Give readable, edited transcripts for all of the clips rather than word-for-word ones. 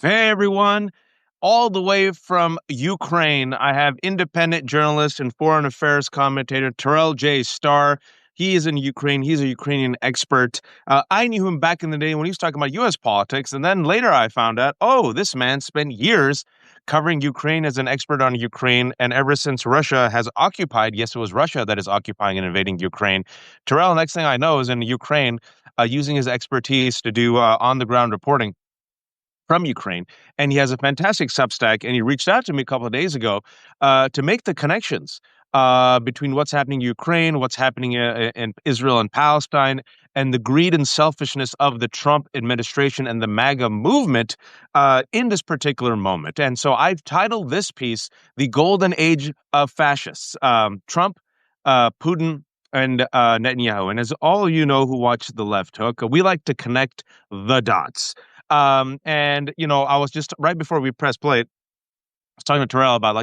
Hey everyone, all the way from Ukraine, I have independent journalist and foreign affairs commentator Terrell J. Starr. He is in Ukraine. He's a Ukrainian expert. I knew him back in the day when he was talking about U.S. politics, and then later I found out, oh, this man spent years covering Ukraine as an expert on Ukraine, and ever since Russia has occupied, yes, it was Russia that is occupying and invading Ukraine. Terrell, next thing I know, is in Ukraine, using his expertise to do on-the-ground reporting from Ukraine, and he has a fantastic Substack. And he reached out to me a couple of days ago to make the connections between what's happening in Ukraine, what's happening in Israel and Palestine, and the greed and selfishness of the Trump administration and the MAGA movement in this particular moment. And so I've titled this piece "The Golden Age of Fascists." Trump, Putin, and Netanyahu. And as all of you know who watch The Left Hook, we like to connect the dots. And I was just right before we press play, I was talking to Terrell about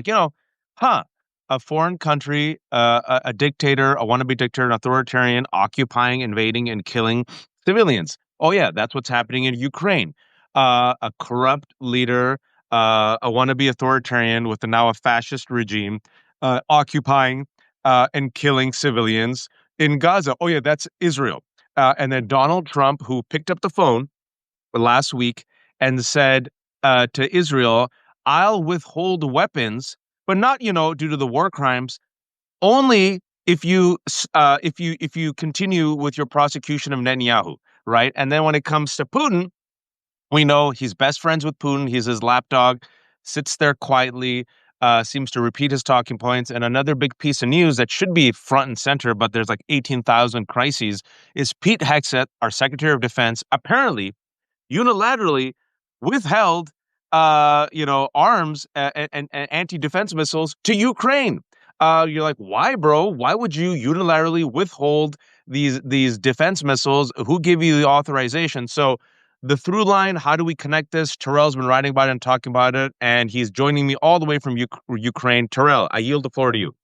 huh, a foreign country, a dictator, a wannabe dictator, an authoritarian, occupying, invading, and killing civilians. Oh yeah, that's what's happening in Ukraine. A corrupt leader, a wannabe authoritarian with now a fascist regime, occupying and killing civilians in Gaza. Oh yeah, that's Israel. And then Donald Trump, who picked up the phone last week and said to Israel, "I'll withhold weapons, but not, due to the war crimes, only if you continue with your prosecution of Netanyahu." Right? And then when it comes to Putin, we know he's best friends with Putin. He's his lapdog, sits there quietly, seems to repeat his talking points. And another big piece of news that should be front and center, but there's like 18,000 crises, is Pete Hegseth, our Secretary of Defense, apparently unilaterally withheld, arms and anti-defense missiles to Ukraine. You're like, why, bro? Why would you unilaterally withhold these defense missiles? Who gave you the authorization? So the through line, how do we connect this? Terrell's been writing about it and talking about it, and he's joining me all the way from Ukraine. Terrell, I yield the floor to you.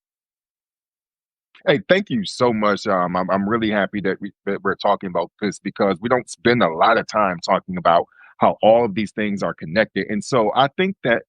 Hey, thank you so much. I'm really happy that we're talking about this because we don't spend a lot of time talking about how all of these things are connected. And so I think that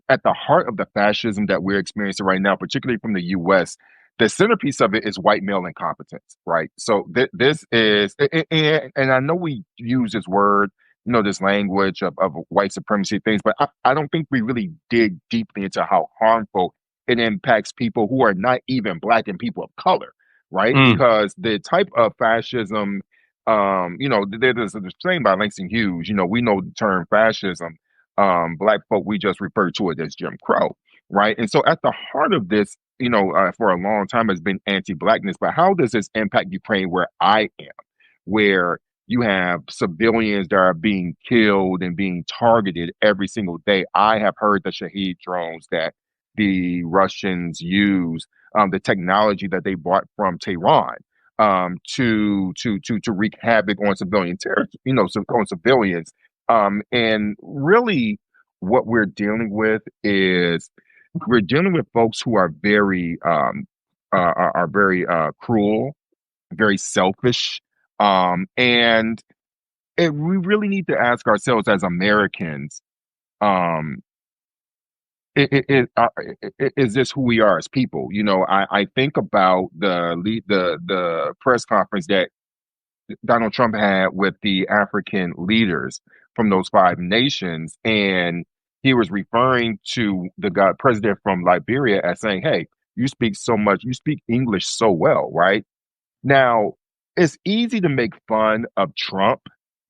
at the heart of the fascism that we're experiencing right now, particularly from the US, the centerpiece of it is white male incompetence, right? So this is, and I know we use this word, this language of white supremacy things, but I don't think we really dig deeply into how harmful it impacts people who are not even black and people of color, right? Mm, Because the type of fascism, there's a saying by Langston Hughes, we know the term fascism, black folk, we just refer to it as Jim Crow, right? And so at the heart of this, for a long time has been anti-blackness. But how does this impact Ukraine, where I am, where you have civilians that are being killed and being targeted every single day? I have heard the Shahed drones that the Russians use, the technology that they bought from Tehran, to wreak havoc on civilian on civilians, and really, what we're dealing with is we're dealing with folks who are very cruel, very selfish, and we really need to ask ourselves as Americans, um, is this who we are as people? I think about the press conference that Donald Trump had with the African leaders from those five nations. And he was referring to the guy, president from Liberia, as saying, "Hey, you speak so much, you speak English so well, right?" Now, it's easy to make fun of Trump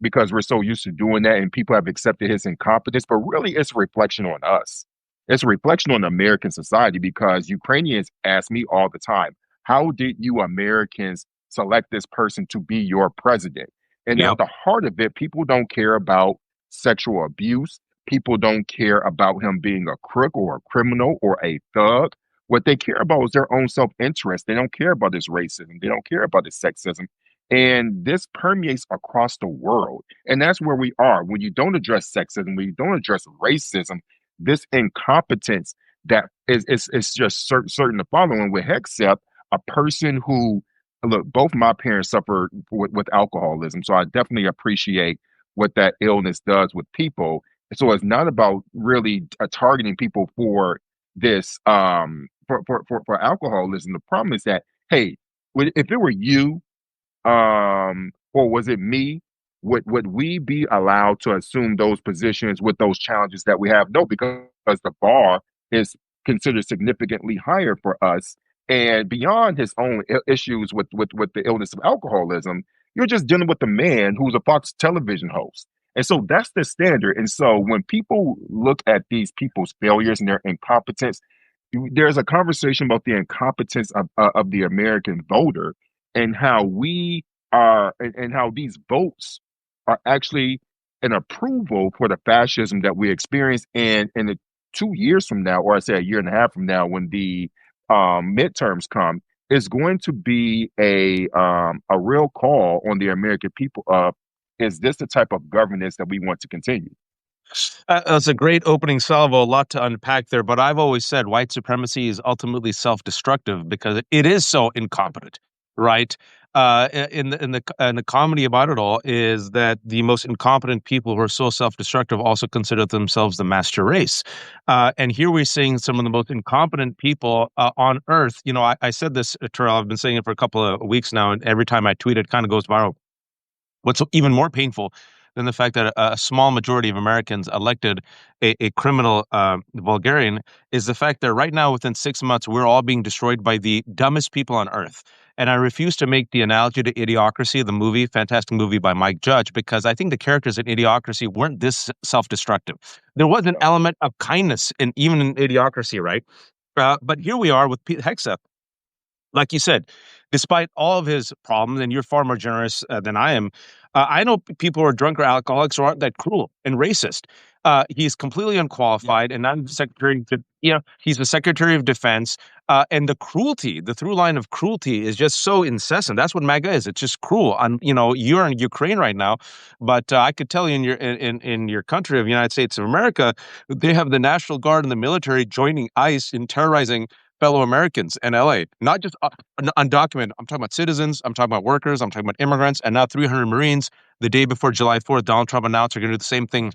because we're so used to doing that and people have accepted his incompetence, but really it's a reflection on us. It's a reflection on American society because Ukrainians ask me all the time, how did you Americans select this person to be your president? And at yep. the heart of it, people don't care about sexual abuse. People don't care about him being a crook or a criminal or a thug. What they care about is their own self interest. They don't care about this racism. They don't care about this sexism. And this permeates across the world. And that's where we are. When you don't address sexism, when you don't address racism, this incompetence that is just certain to follow. And with Hexep, a person who, look, both my parents suffered with alcoholism. So I definitely appreciate what that illness does with people. So it's not about really targeting people for this for alcoholism. The problem is that, hey, if it were you, or was it me? Would we be allowed to assume those positions with those challenges that we have? No, because the bar is considered significantly higher for us. And beyond his own issues with the illness of alcoholism, you're just dealing with a man who's a Fox television host. And so that's the standard. And so when people look at these people's failures and their incompetence, there's a conversation about the incompetence of the American voter and how we are, and how these votes are actually an approval for the fascism that we experience. And in the 2 years from now, or I say a year and a half from now, when the midterms come, is going to be a real call on the American people of, is this the type of governance that we want to continue? That's a great opening salvo, a lot to unpack there. But I've always said white supremacy is ultimately self-destructive because it is so incompetent, right? In the comedy about it all is that the most incompetent people who are so self-destructive also consider themselves the master race, and here we're seeing some of the most incompetent people on earth. I said this, Terrell. I've been saying it for a couple of weeks now, and every time I tweet, it kind of goes viral. What's even more painful than the fact that a small majority of Americans elected a criminal Bulgarian is the fact that right now, within 6 months, we're all being destroyed by the dumbest people on earth. And I refuse to make the analogy to Idiocracy, the movie, fantastic movie by Mike Judge, because I think the characters in Idiocracy weren't this self-destructive. There was an No. element of kindness even in Idiocracy, right? But here we are with Pete Hegseth, like you said, despite all of his problems, and you're far more generous than I am. I know people who are drunk or alcoholics who aren't that cruel and racist. He's completely Yeah. unqualified, and I'm secretary. He's the Secretary of Defense, and the cruelty, the through line of cruelty, is just so incessant. That's what MAGA is. It's just cruel. And you're in Ukraine right now, but I could tell you in your country of the United States of America, they have the National Guard and the military joining ICE in terrorizing fellow Americans in LA, not just undocumented. I'm talking about citizens. I'm talking about workers. I'm talking about immigrants, and now 300 Marines. The day before July 4th, Donald Trump announced they're going to do the same thing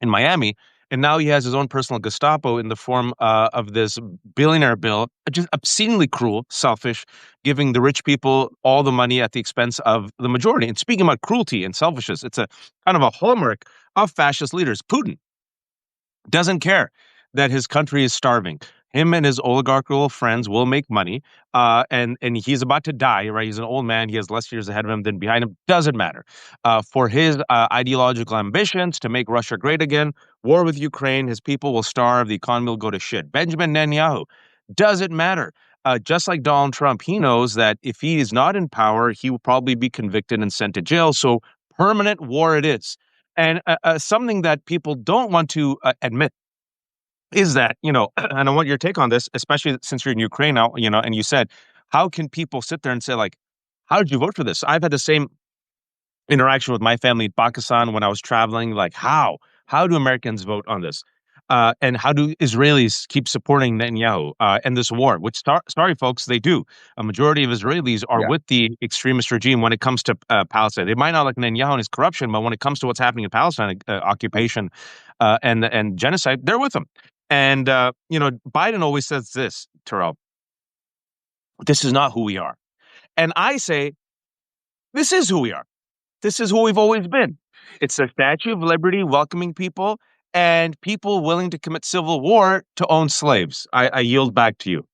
in Miami. And now he has his own personal Gestapo in the form of this billionaire bill, just obscenely cruel, selfish, giving the rich people all the money at the expense of the majority. And speaking about cruelty and selfishness, it's a kind of a hallmark of fascist leaders. Putin doesn't care that his country is starving. Him and his oligarchical friends will make money, and he's about to die. Right, he's an old man. He has less years ahead of him than behind him. Doesn't matter. For his ideological ambitions to make Russia great again, war with Ukraine, his people will starve. The economy will go to shit. Benjamin Netanyahu doesn't matter. Just like Donald Trump, he knows that if he is not in power, he will probably be convicted and sent to jail. So permanent war it is. And something that people don't want to admit is that, and I want your take on this, especially since you're in Ukraine now, and you said, how can people sit there and say, like, how did you vote for this? I've had the same interaction with my family in Pakistan when I was traveling. Like, how? How do Americans vote on this? And how do Israelis keep supporting Netanyahu and this war? Which, sorry, folks, they do. A majority of Israelis are Yeah. with the extremist regime when it comes to Palestine. They might not like Netanyahu and his corruption, but when it comes to what's happening in Palestine, occupation and genocide, they're with him. And Biden always says this, Terrell. This is not who we are, and I say this is who we are. This is who we've always been. It's a Statue of Liberty welcoming people and people willing to commit civil war to own slaves. I yield back to you.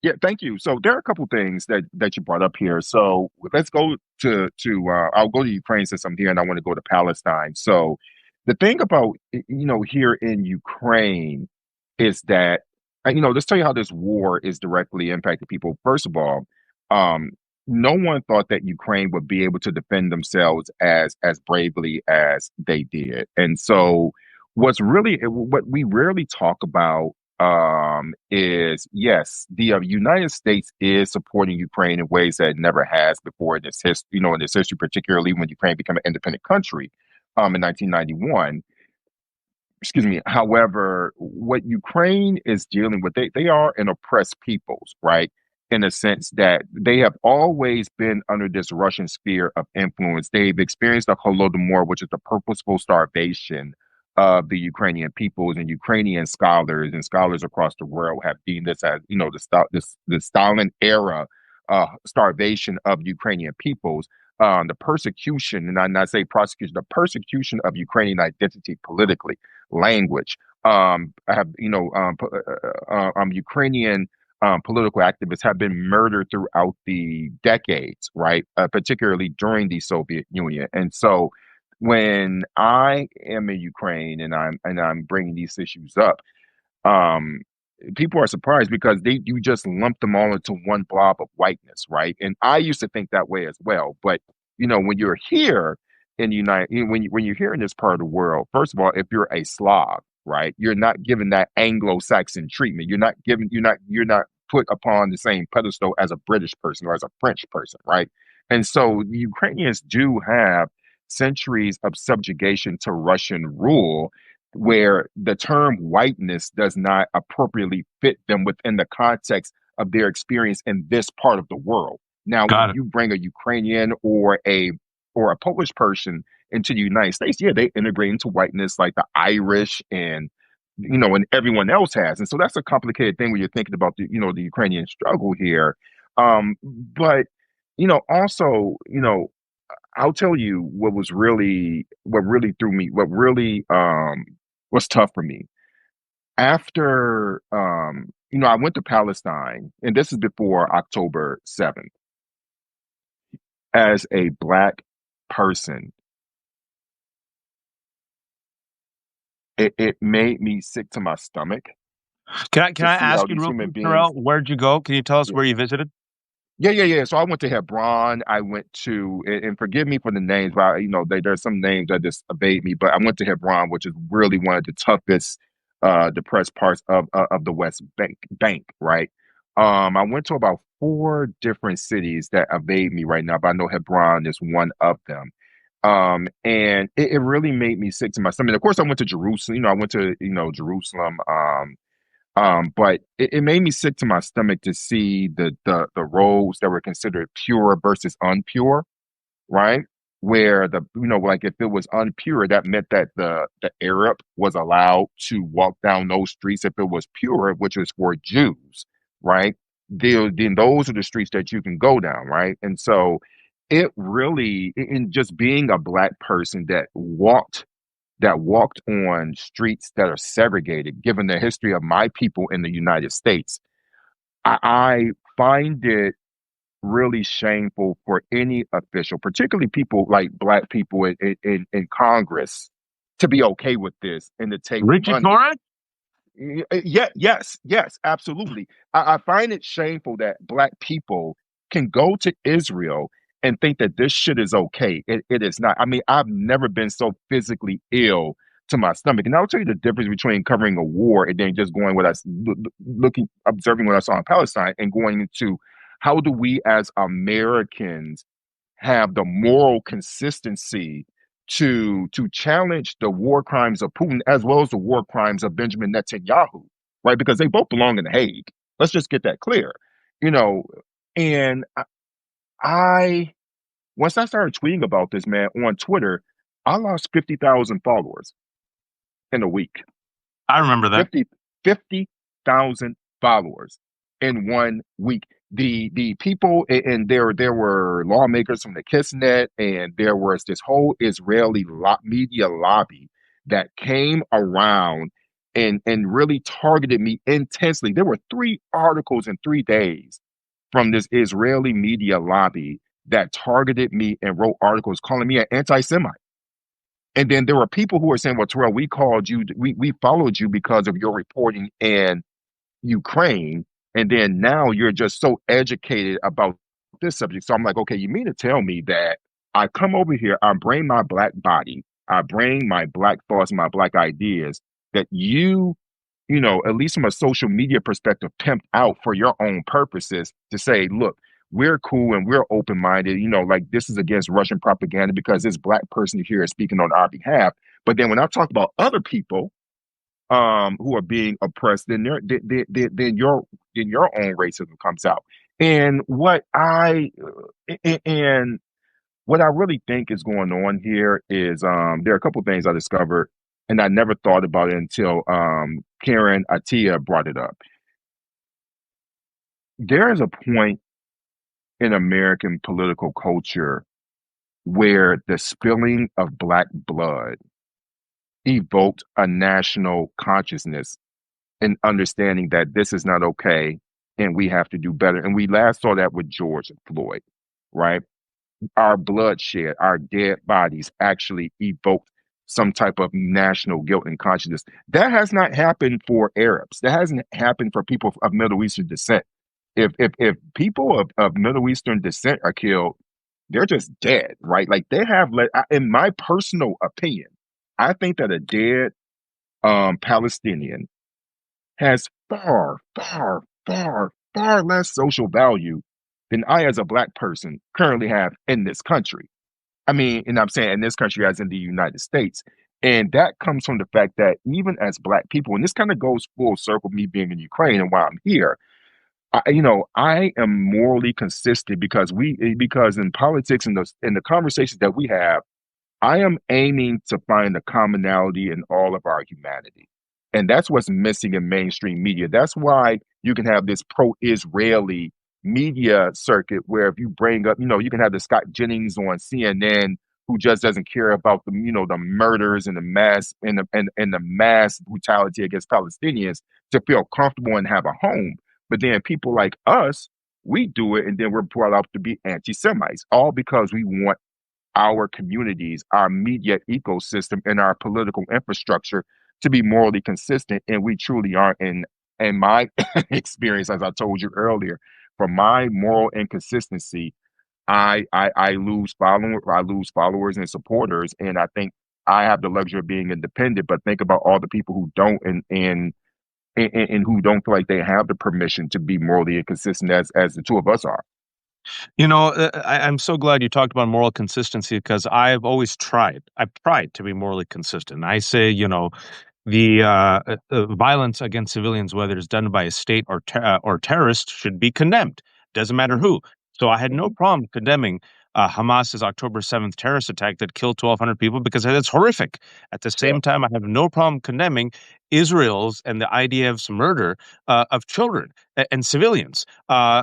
Yeah, thank you. So there are a couple things that you brought up here. So let's go to I'll go to Ukraine since I'm here, and I want to go to Palestine. So the thing about here in Ukraine is that let's tell you how this war is directly impacting people. First of all, um, no one thought that Ukraine would be able to defend themselves as bravely as they did, and so what we rarely talk about is yes, the United States is supporting Ukraine in ways that it never has before in this history, in this history, particularly when Ukraine became an independent country, in 1991. Excuse me. However, what Ukraine is dealing with, they are an oppressed peoples, right? In a sense that they have always been under this Russian sphere of influence. They've experienced the Holodomor, which is the purposeful starvation of the Ukrainian peoples, and Ukrainian scholars and scholars across the world have deemed this as, the Stalin era starvation of Ukrainian peoples, the persecution, and I not say prosecution, the persecution of Ukrainian identity politically, language. I have, Ukrainian political activists have been murdered throughout the decades, right? Particularly during the Soviet Union, and so when I am in Ukraine and I'm bringing these issues up, um, people are surprised because you just lump them all into one blob of whiteness, right? And I used to think that way as well. But when you're here in the when you're here in this part of the world, first of all, if you're a Slav, right, you're not given that Anglo-Saxon treatment. You're not put upon the same pedestal as a British person or as a French person, right? And so the Ukrainians do have centuries of subjugation to Russian rule, where the term whiteness does not appropriately fit them within the context of their experience in this part of the world. Now, when Got it. you bring a Ukrainian or a Polish person into the United States, yeah, they integrate into whiteness like the Irish and everyone else has. And so that's a complicated thing when you're thinking about the Ukrainian struggle here. But also, I'll tell you what really threw me, what really was tough for me. After I went to Palestine, and this is before October 7th, as a black person, it made me sick to my stomach Can to I see how ask you these real human quick, Terrell? beings. Where'd you go? Can you tell us Yeah. where you visited? Yeah, yeah, yeah. So I went to Hebron. I went to, and forgive me for the names, but there's some names that just evade me. But I went to Hebron, which is really one of the toughest, depressed parts of the West Bank, right? I went to about four different cities that evade me right now, but I know Hebron is one of them. And it really made me sick to my stomach. Of course, I went to Jerusalem. I went to Jerusalem. But it made me sick to my stomach to see the roads that were considered pure versus unpure, right? Where like if it was unpure, that meant that the Arab was allowed to walk down those streets. If it was pure, which was for Jews, right? Then those are the streets that you can go down, right? And so it really, in just being a black person that walked on streets that are segregated, given the history of my people in the United States, I find it really shameful for any official, particularly people like black people in Congress, to be okay with this and to take Richie money. Torres? Yeah, yes, yes, absolutely. I find it shameful that black people can go to Israel and think that this shit is okay. It is not. I mean, I've never been so physically ill to my stomach. And I'll tell you the difference between covering a war and then just going looking, observing what I saw in Palestine and going into how do we as Americans have the moral consistency to challenge the war crimes of Putin as well as the war crimes of Benjamin Netanyahu, right? Because they both belong in the Hague. Let's just get that clear, you know. And I once I started tweeting about this, man, on Twitter, I lost 50,000 followers in a week. I remember that. 50,000 followers in 1 week. The people, and there were lawmakers from the Kisnet, and there was this whole Israeli media lobby that came around and really targeted me intensely. There were 3 articles in 3 days from this Israeli media lobby that targeted me and wrote articles calling me an anti-Semite. And then there were people who were saying, well, Terrell, we followed you because of your reporting in Ukraine. And then now you're just so educated about this subject. So I'm like, okay, you mean to tell me that I come over here, I bring my black body, I bring my black thoughts, my black ideas that at least from a social media perspective, pimped out for your own purposes to say, look, we're cool and we're open minded, like this is against Russian propaganda because this black person here is speaking on our behalf. But then when I talk about other people who are being oppressed, then your own racism comes out. And what I really think is going on here is there are a couple of things I discovered. and I never thought about it until Karen Atia brought it up. There is a point in American political culture where the spilling of black blood evoked a national consciousness and understanding that this is not okay and we have to do better. And we last saw that with George Floyd, right? Our bloodshed, our dead bodies actually evoked some type of national guilt and consciousness. That has not happened for Arabs. That hasn't happened for people of Middle Eastern descent. If people of Middle Eastern descent are killed, they're just dead, right? Like they have in my personal opinion, I think that a dead Palestinian has far, far, far, far less social value than I, as a black person, currently have in this country. I mean, and I'm saying in this country as in the United States. And that comes from the fact that even as black people, and this kind of goes full circle, me being in Ukraine and why I'm here, I am morally consistent because in politics and the conversations that we have, I am aiming to find a commonality in all of our humanity. And that's what's missing in mainstream media. That's why you can have this pro-Israeli media circuit where if you bring up, you can have the Scott Jennings on CNN who just doesn't care about the murders and the mass brutality against Palestinians to feel comfortable and have a home. But then people like us, we do it and then we're brought up to be anti-Semites, all because we want our communities, our media ecosystem, and our political infrastructure to be morally consistent, and we truly aren't. In my experience, as I told you earlier, from my moral inconsistency, I lose followers and supporters, and I think I have the luxury of being independent. But think about all the people who don't and who don't feel like they have the permission to be morally inconsistent as the two of us are. I'm so glad you talked about moral consistency because I've always tried. I've tried to be morally consistent. I say, the violence against civilians, whether it's done by a state or terrorist, should be condemned. Doesn't matter who. So I had no problem condemning Hamas's October 7th terrorist attack that killed 1,200 people because it's horrific. At the Yeah. same time, I have no problem condemning Israel's and the IDF's murder of children and civilians,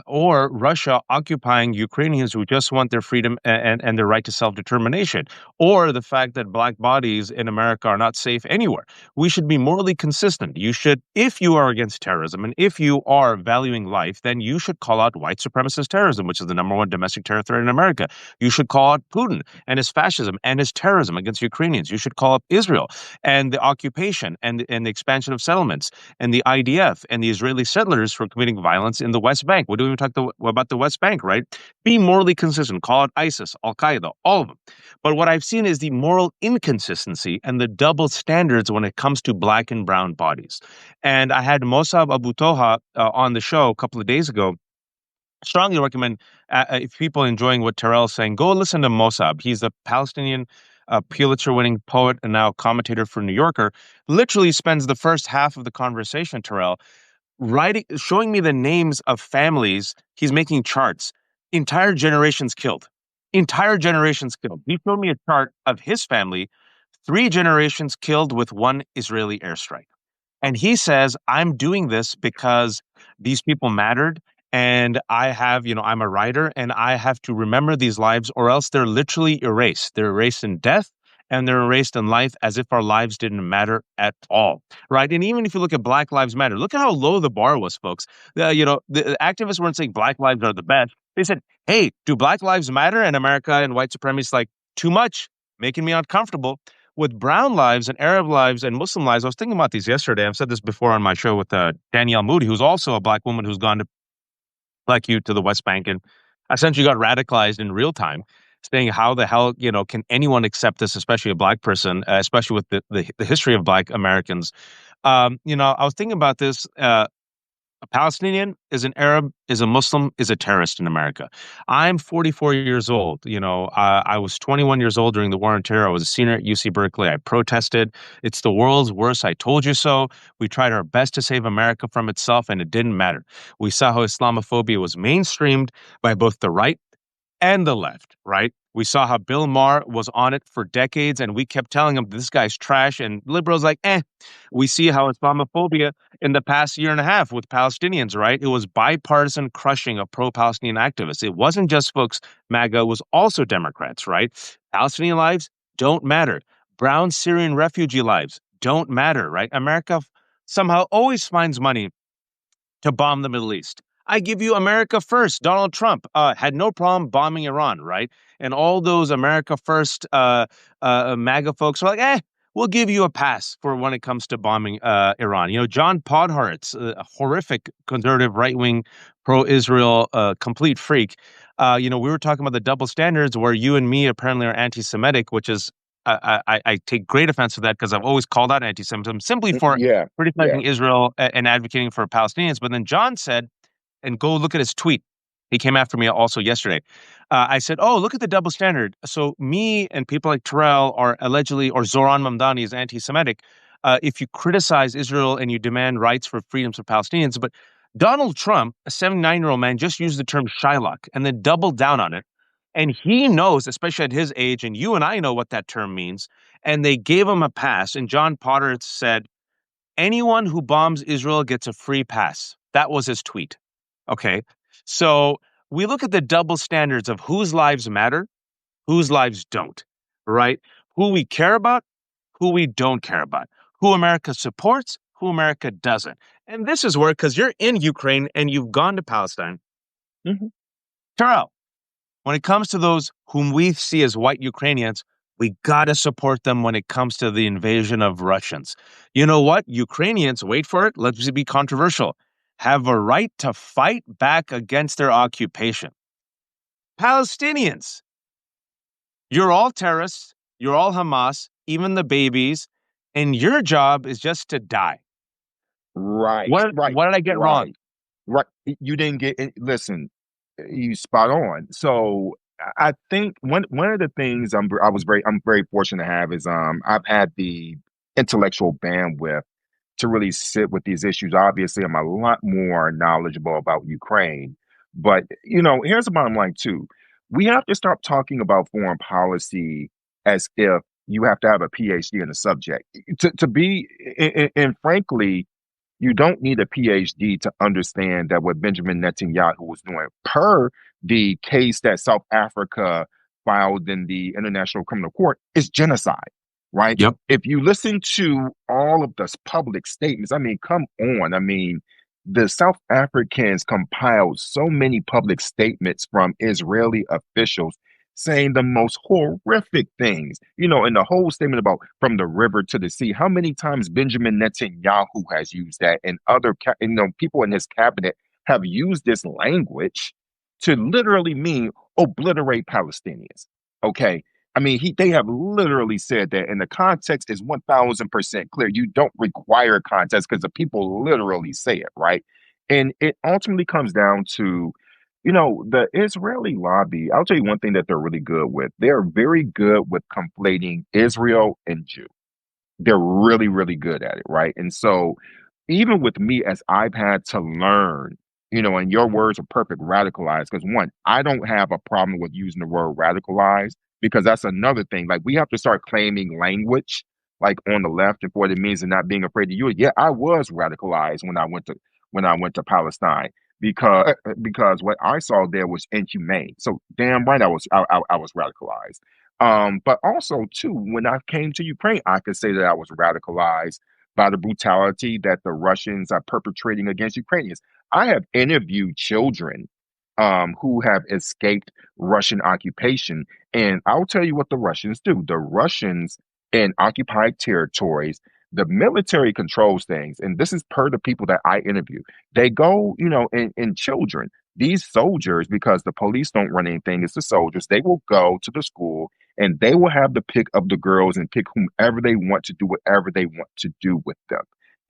or Russia occupying Ukrainians who just want their freedom and their right to self-determination, or the fact that black bodies in America are not safe anywhere. We should be morally consistent. You should, if you are against terrorism and if you are valuing life, then you should call out white supremacist terrorism, which is the number one domestic terror threat in America. You should call out Putin and his fascism and his terrorism against Ukrainians. You should call out Israel and the occupation and the expansion of settlements and the IDF and the Israeli settlers for committing violence in the West Bank. We don't even talk about the West Bank, right? Be morally consistent. Call out ISIS, Al Qaeda, all of them. But what I've seen is the moral inconsistency and the double standards when it comes to black and brown bodies. And I had Mossab Abu Toha on the show a couple of days ago. Strongly recommend if people are enjoying what Terrell is saying, go listen to Mossab. He's a Palestinian Pulitzer-winning poet and now commentator for New Yorker. Literally spends the first half of the conversation, Terrell, showing me the names of families. He's making charts. Entire generations killed. Entire generations killed. He showed me a chart of his family, 3 generations killed with one Israeli airstrike. And he says, I'm doing this because these people mattered. And I'm a writer and I have to remember these lives or else they're literally erased. They're erased in death and they're erased in life as if our lives didn't matter at all. Right. And even if you look at Black Lives Matter, look at how low the bar was, folks. The activists weren't saying Black lives are the best. They said, hey, do Black lives matter? And America and white supremacists like, too much, making me uncomfortable. With brown lives and Arab lives and Muslim lives, I was thinking about these yesterday. I've said this before on my show with Danielle Moody, who's also a black woman who's gone to, like you, to the West Bank and essentially got radicalized in real time, saying how the hell, can anyone accept this, especially a black person, especially with the history of black Americans. I was thinking about this. A Palestinian is an Arab, is a Muslim, is a terrorist in America. I'm 44 years old. I was 21 years old during the war on terror. I was a senior at UC Berkeley. I protested. It's the world's worst. I told you so. We tried our best to save America from itself, and it didn't matter. We saw how Islamophobia was mainstreamed by both the right and the left, right? We saw how Bill Maher was on it for decades, and we kept telling him this guy's trash. And liberals like, eh. We see how Islamophobia in the past year and a half with Palestinians, right? It was bipartisan crushing of pro-Palestinian activists. It wasn't just folks MAGA, it was also Democrats, right? Palestinian lives don't matter. Brown Syrian refugee lives don't matter, right? America somehow always finds money to bomb the Middle East. I give you America first. Donald Trump had no problem bombing Iran, right? And all those America first MAGA folks are like, we'll give you a pass for when it comes to bombing Iran. You know, John Podhoretz, a horrific conservative right wing pro Israel complete freak. We were talking about the double standards where you and me apparently are anti Semitic, which is I take great offense to that because I've always called out anti-Semitism simply for Yeah, criticizing yeah. Israel and advocating for Palestinians. But then John said, and go look at his tweet. He came after me also yesterday. I said, "Oh, look at the double standard." So me and people like Terrell are allegedly, or Zohran Mamdani is anti-Semitic. If you criticize Israel and you demand rights for freedoms for Palestinians, but Donald Trump, a 79-year-old man, just used the term Shylock and then doubled down on it. And he knows, especially at his age, and you and I know what that term means. And they gave him a pass. And John Potter said, anyone who bombs Israel gets a free pass. That was his tweet. Okay. So we look at the double standards of whose lives matter, whose lives don't, right? Who we care about, who we don't care about, who America supports, who America doesn't. And this is where, because you're in Ukraine and you've gone to Palestine, Mhm. Terrell, when it comes to those whom we see as white Ukrainians, we got to support them when it comes to the invasion of Russians. You know what? Ukrainians, wait for it, let's be controversial, have a right to fight back against their occupation. Palestinians, you're all terrorists, you're all Hamas, even the babies, and your job is just to die. Right, right, What did I get wrong? right, right. You didn't get it. Listen, you spot on. So I think one of the things I'm very fortunate to have is I've had the intellectual bandwidth to really sit with these issues. Obviously, I'm a lot more knowledgeable about Ukraine, but here's the bottom line too. We have to stop talking about foreign policy as if you have to have a PhD in the subject. To be, and frankly, you don't need a PhD to understand that what Benjamin Netanyahu was doing, per the case that South Africa filed in the International Criminal Court, is genocide, right? Yep. If you listen to all of the public statements, I mean, come on. I mean, the South Africans compiled so many public statements from Israeli officials saying the most horrific things, and the whole statement about from the river to the sea. How many times Benjamin Netanyahu has used that, and other, people in his cabinet have used this language to literally mean obliterate Palestinians. Okay. I mean, they have literally said that, and the context is 1000% clear. You don't require context because the people literally say it, right? And it ultimately comes down to, the Israeli lobby. I'll tell you one thing that they're really good with. They're very good with conflating Israel and Jew. They're really, really good at it, right? And so, even with me, as I've had to learn, and your words are perfect, radicalized, because one, I don't have a problem with using the word radicalized, because that's another thing. Like, we have to start claiming language, like on the left, and for what it means and not being afraid to use it. Yeah, I was radicalized when I went to Palestine because what I saw there was inhumane. So damn right, I was radicalized. But also too, when I came to Ukraine, I could say that I was radicalized by the brutality that the Russians are perpetrating against Ukrainians. I have interviewed children who have escaped Russian occupation, and I'll tell you what the Russians do. The Russians in occupied territories, the military controls things, and this is per the people that I interview. They go, in children. These soldiers, because the police don't run anything, it's the soldiers. They will go to the school and they will have the pick of the girls and pick whomever they want to do whatever they want to do with them.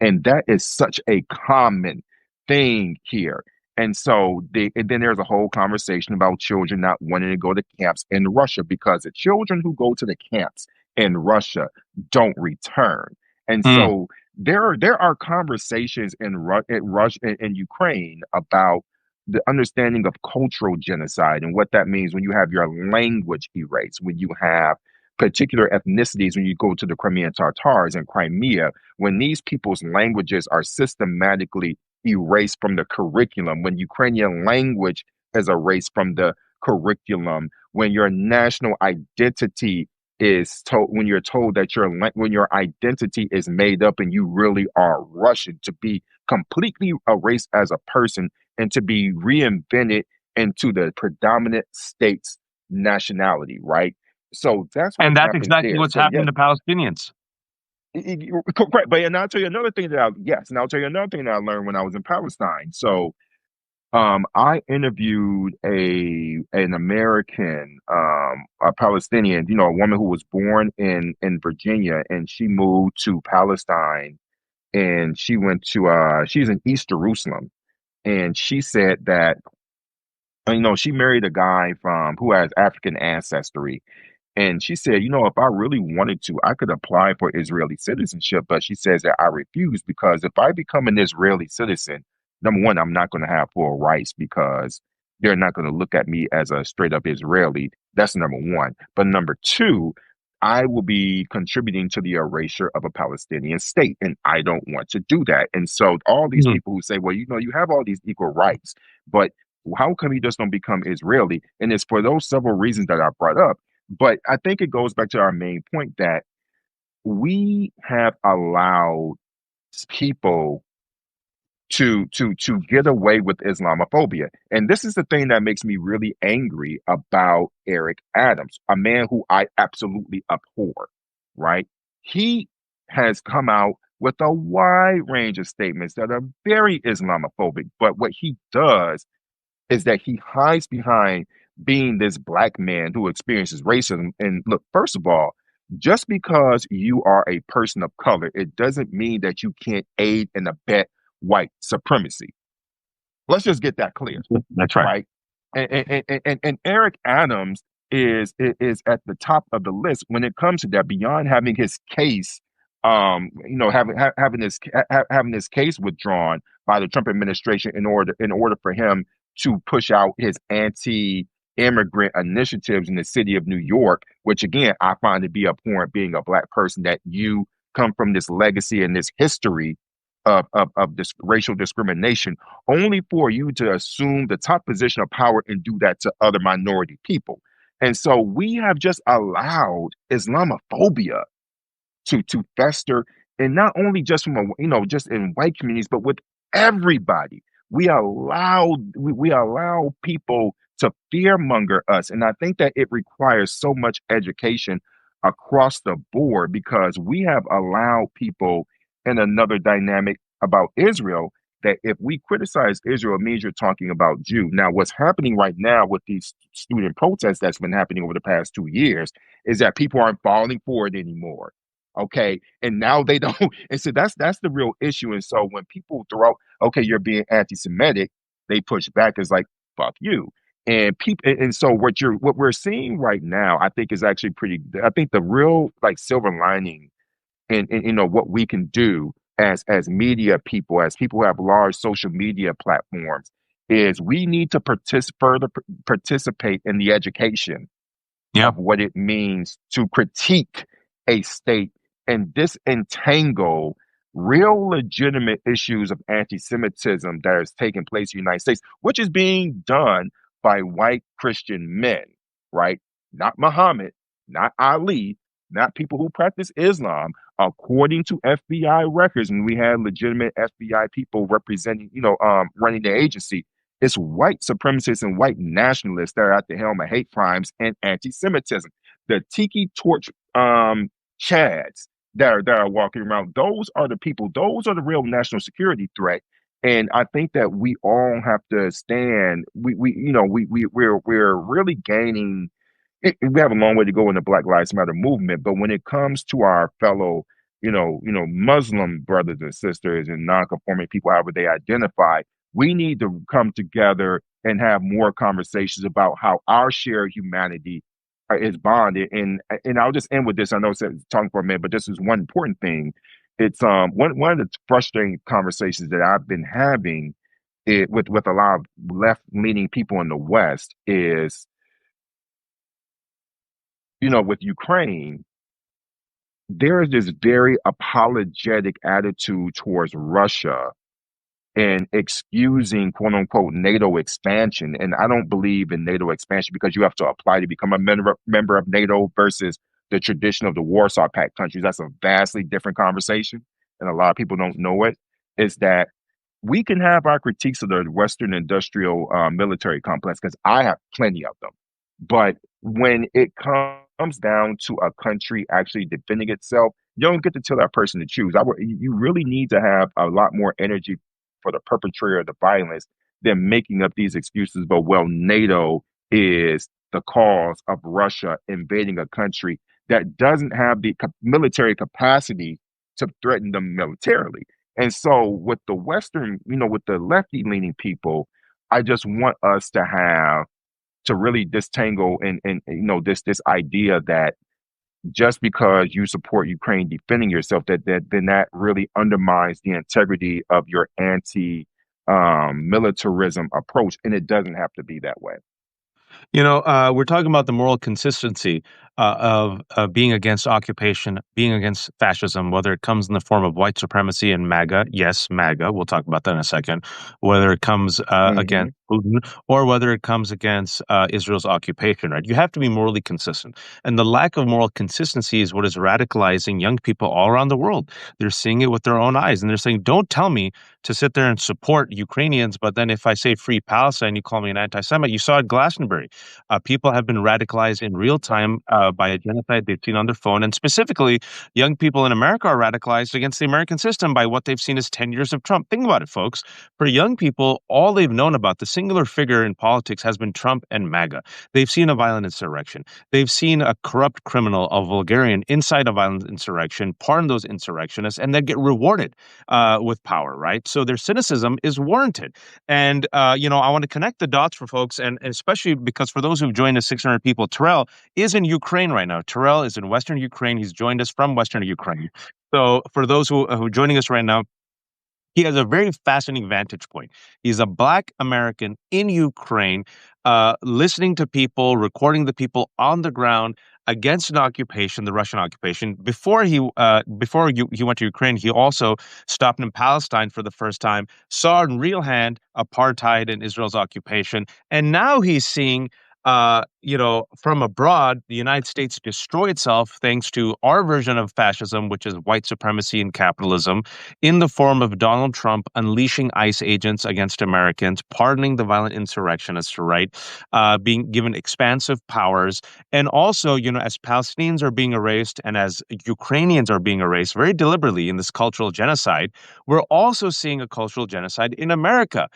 And that is such a common thing here. And so and then there's a whole conversation about children not wanting to go to camps in Russia because the children who go to the camps in Russia don't return. And Mm. so there are conversations in Russia in Ukraine about the understanding of cultural genocide and what that means when you have your language erased, when you have particular ethnicities, when you go to the Crimean Tatars in Crimea, when these people's languages are systematically erased from the curriculum, when Ukrainian language is erased from the curriculum, when your national identity is told, when you're told that when your identity is made up and you really are Russian, to be completely erased as a person and to be reinvented into the predominant state's nationality, right? So that's And what's that's happened exactly there. what's So happening yes, to Palestinians. correct. But and I'll tell you another thing and I'll tell you another thing that I learned when I was in Palestine. So I interviewed an American, a Palestinian, a woman who was born in Virginia, and she moved to Palestine, and she went to she's in East Jerusalem, and she said that she married a guy from who has African ancestry, and she said, if I really wanted to, I could apply for Israeli citizenship. But she says that I refuse because if I become an Israeli citizen, number one, I'm not going to have full rights because they're not going to look at me as a straight up Israeli. That's number one. But number two, I will be contributing to the erasure of a Palestinian state. And I don't want to do that. And so all these Mhm. people who say, well, you have all these equal rights, but how come you just don't become Israeli? And it's for those several reasons that I brought up. But I think it goes back to our main point that we have allowed people to get away with Islamophobia. And this is the thing that makes me really angry about Eric Adams, a man who I absolutely abhor, right? He has come out with a wide range of statements that are very Islamophobic, but what he does is that he hides behind being this black man who experiences racism. And look, first of all, just because you are a person of color, it doesn't mean that you can't aid and abet white supremacy. Let's just get that clear, That's right. right? And Eric Adams is at the top of the list when it comes to that. Beyond having his case, having his case withdrawn by the Trump administration in order for him to push out his anti-immigrant initiatives in the city of New York, which again I find to be abhorrent. Being a black person, that you come from this legacy and this history of this racial discrimination only for you to assume the top position of power and do that to other minority people. And so we have just allowed Islamophobia to fester, and not only just from just in white communities, but with everybody. We allow people to fearmonger us, and I think that it requires so much education across the board because we have allowed people in another dynamic about Israel that if we criticize Israel, it means you're talking about Jew. Now, what's happening right now with these student protests that's been happening over the past 2 years is that people aren't falling for it anymore. Okay. And now they don't. And so that's the real issue. And so when people throw out, okay, you're being anti-Semitic, they push back as like, fuck you. And people, and so what we're seeing right now, I think is actually pretty. I think the real like silver lining and what we can do as media people, as people who have large social media platforms, is we need to further participate in the education Yeah. of what it means to critique a state and disentangle real legitimate issues of anti-Semitism that is taking place in the United States, which is being done by white Christian men, right? Not Muhammad, not Ali, not people who practice Islam. According to FBI records, and we had legitimate FBI people representing, running the agency, it's white supremacists and white nationalists that are at the helm of hate crimes and anti-Semitism. The tiki torch chads that are walking around, those are the people, those are the real national security threat. And I think that we all have to stand. We're really gaining. We have a long way to go in the Black Lives Matter movement, but when it comes to our fellow, Muslim brothers and sisters and non-conforming people, however they identify, we need to come together and have more conversations about how our shared humanity is bonded. And I'll just end with this. I know it's talking for a minute, but this is one important thing. It's one of the frustrating conversations that I've been having with a lot of left leaning people in the West is, with Ukraine, there is this very apologetic attitude towards Russia and excusing quote unquote NATO expansion. And I don't believe in NATO expansion because you have to apply to become a member of NATO versus the tradition of the Warsaw Pact countries. That's a vastly different conversation. And a lot of people don't know it. Is that we can have our critiques of the Western industrial military complex because I have plenty of them. But when it comes down to a country actually defending itself, you don't get to tell that person to choose. You really need to have a lot more energy for the perpetrator of the violence than making up these excuses. But well, NATO is the cause of Russia invading a country that doesn't have the military capacity to threaten them militarily. And so with the Western, with the lefty leaning people, I just want us to really disentangle and this idea that just because you support Ukraine defending yourself, that really undermines the integrity of your anti militarism approach. And it doesn't have to be that way. We're talking about the moral consistency of being against occupation, being against fascism, whether it comes in the form of white supremacy and MAGA. Yes, MAGA. We'll talk about that in a second. Whether it comes Hmm. against Putin or whether it comes against Israel's occupation, right? You have to be morally consistent. And the lack of moral consistency is what is radicalizing young people all around the world. They're seeing it with their own eyes and they're saying, don't tell me to sit there and support Ukrainians, but then if I say free Palestine, you call me an anti Semite. You saw it at Glastonbury. People have been radicalized in real time by a genocide they've seen on their phone. And specifically, young people in America are radicalized against the American system by what they've seen as 10 years of Trump. Think about it, folks. For young people, all they've known about the singular figure in politics has been Trump and MAGA. They've seen a violent insurrection. They've seen a corrupt criminal, a vulgarian inside a violent insurrection, pardon those insurrectionists, and then get rewarded with power, right? So their cynicism is warranted. And, I want to connect the dots for folks, and especially because for those who've joined us, 600 people, Terrell is in Ukraine right now. Terrell is in Western Ukraine. He's joined us from Western Ukraine. So for those who are joining us right now, he has a very fascinating vantage point. He's a Black American in Ukraine, listening to people, recording the people on the ground against an occupation, the Russian occupation. He went to Ukraine, he also stopped in Palestine for the first time, saw in real hand apartheid and Israel's occupation, and now he's seeing. From abroad, the United States destroy itself thanks to our version of fascism, which is white supremacy and capitalism in the form of Donald Trump unleashing ICE agents against Americans, pardoning the violent insurrectionists, right? Being given expansive powers. And also, as Palestinians are being erased and as Ukrainians are being erased very deliberately in this cultural genocide, we're also seeing a cultural genocide in America.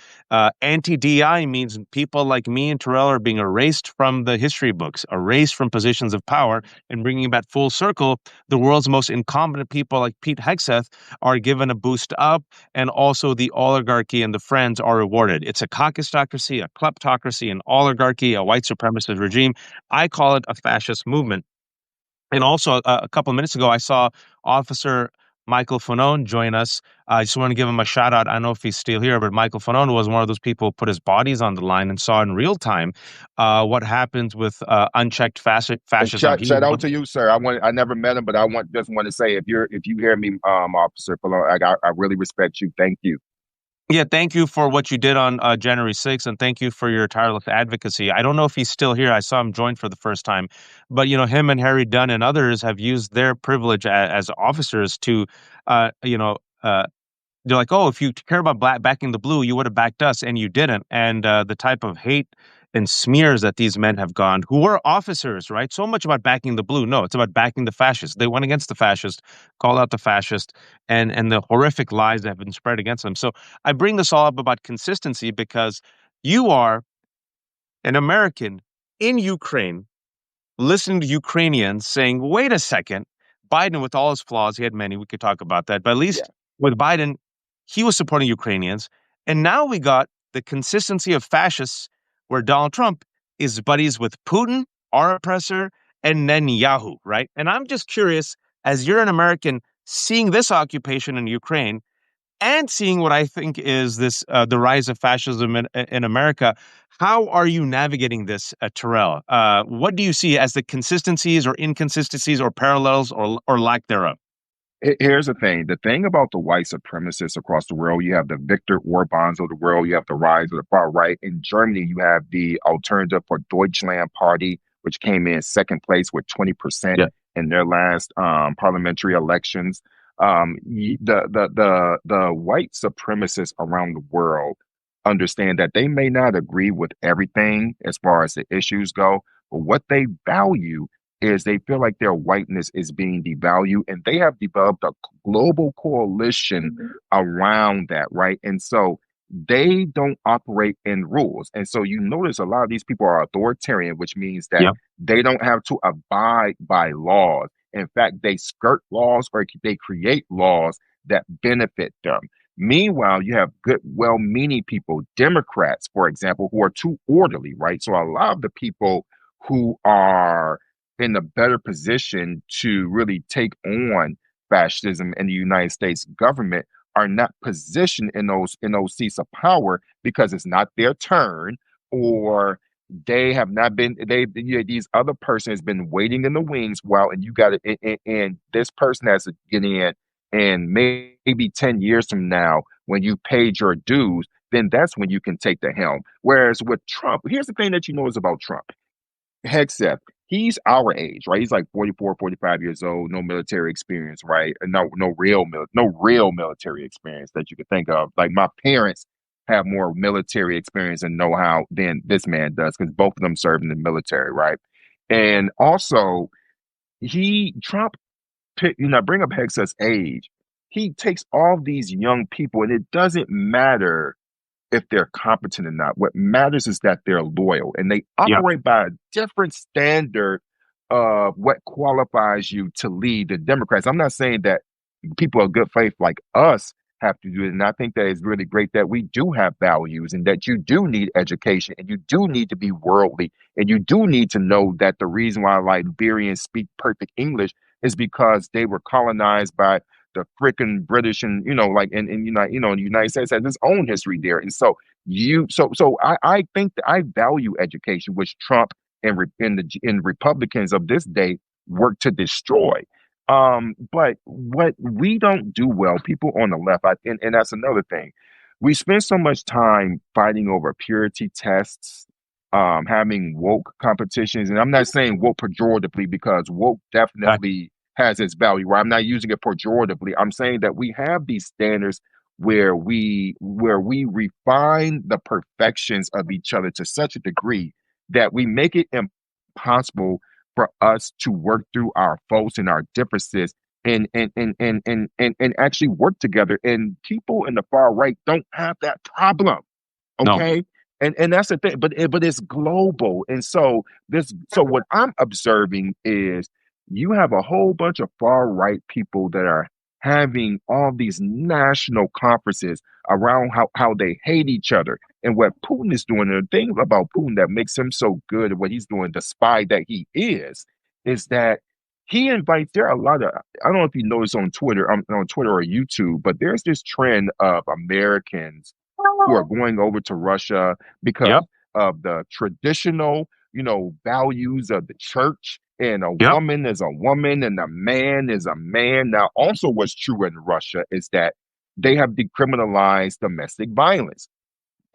Anti-DI means people like me and Terrell are being erased from the history books, erased from positions of power, and bringing back full circle the world's most incompetent people like Pete Hegseth are given a boost up, and also the oligarchy and the friends are rewarded. It's a caucusocracy, a kleptocracy, an oligarchy, a white supremacist regime. I call it a fascist movement. And also, a couple of minutes ago, I saw Officer Michael Fanone join us. I just want to give him a shout out. I don't know if he's still here, but Michael Fanone was one of those people who put his bodies on the line and saw in real time what happens with unchecked And fascism. shout out to you, sir. I never met him, but just want to say if you hear me, Officer Palone, I really respect you. Thank you. Yeah, thank you for what you did on January 6th, and thank you for your tireless advocacy. I don't know if he's still here. I saw him join for the first time, but him and Harry Dunn and others have used their privilege as officers to, uh, you know, uh, they're like, oh, if you care about backing the blue, you would have backed us, and you didn't. And the type of hate and smears that these men have gone, who were officers, right? So much about backing the blue. No, it's about backing the fascists. They went against the fascist, called out the fascist, and the horrific lies that have been spread against them. So I bring this all up about consistency because you are an American in Ukraine listening to Ukrainians saying, wait a second, Biden, with all his flaws, he had many, we could talk about that, but at Yeah. least with Biden, he was supporting Ukrainians. And now we got the consistency of fascists where Donald Trump is buddies with Putin, our oppressor, and Netanyahu, right? And I'm just curious, as you're an American seeing this occupation in Ukraine, and seeing what I think is this the rise of fascism in America. How are you navigating this, Terrell? What do you see as the consistencies or inconsistencies or parallels or lack thereof? Here's the thing. The thing about the white supremacists across the world, you have the Viktor Orbáns of the world, you have the rise of the far right. In Germany, you have the Alternative for Deutschland Party, which came in second place with 20% Yeah. in their last parliamentary elections. The white supremacists around the world understand that they may not agree with everything as far as the issues go, but what they value is they feel like their whiteness is being devalued, and they have developed a global coalition around that, right? And so they don't operate in rules. And so you notice a lot of these people are authoritarian, which means that Yeah. they don't have to abide by laws. In fact, they skirt laws or they create laws that benefit them. Meanwhile, you have good, well meaning people, Democrats, for example, who are too orderly, right? So a lot of the people who are in a better position to really take on fascism in the United States government are not positioned in those seats of power because it's not their turn, or they have not been these other person has been waiting in the wings while, and you got it, and this person has to get in, and maybe 10 years from now when you paid your dues, then that's when you can take the helm. Whereas with Trump, here's the thing that you notice about Trump. Hegseth, he's our age, right? He's like 44, 45 years old, no military experience, right? And no real military experience that you could think of. Like my parents have more military experience and know-how than this man does because both of them served in the military, right? And also, Trump, bring up Hegseth's age. He takes all these young people, and it doesn't matter if they're competent or not. What matters is that they're loyal and they Yeah. operate by a different standard of what qualifies you to lead the Democrats. I'm not saying that people of good faith like us have to do it. And I think that it's really great that we do have values and that you do need education and you do need to be worldly and you do need to know that the reason why Liberians speak perfect English is because they were colonized by the freaking British, and the United States has its own history there. And so I think that I value education, which Trump and Republicans of this day work to destroy. But what we don't do well, people on the left, and that's another thing. We spend so much time fighting over purity tests, having woke competitions, and I'm not saying woke pejoratively because woke Okay. definitely has its value. Right? I'm not using it pejoratively. I'm saying that we have these standards where we refine the perfections of each other to such a degree that we make it impossible for us to work through our faults and our differences and actually work together. And people in the far right don't have that problem. No. Okay. And that's the thing, but it's global. And so what I'm observing is you have a whole bunch of far right people that are having all these national conferences around how they hate each other and what Putin is doing. And the thing about Putin that makes him so good at what he's doing, the spy that he is that he invites. There are a lot of, I don't know if you notice on Twitter or YouTube, but there's this trend of Americans who are going over to Russia because Yep. of the traditional, values of the church. And a Yep. woman is a woman and a man is a man. Now, also, what's true in Russia is that they have decriminalized domestic violence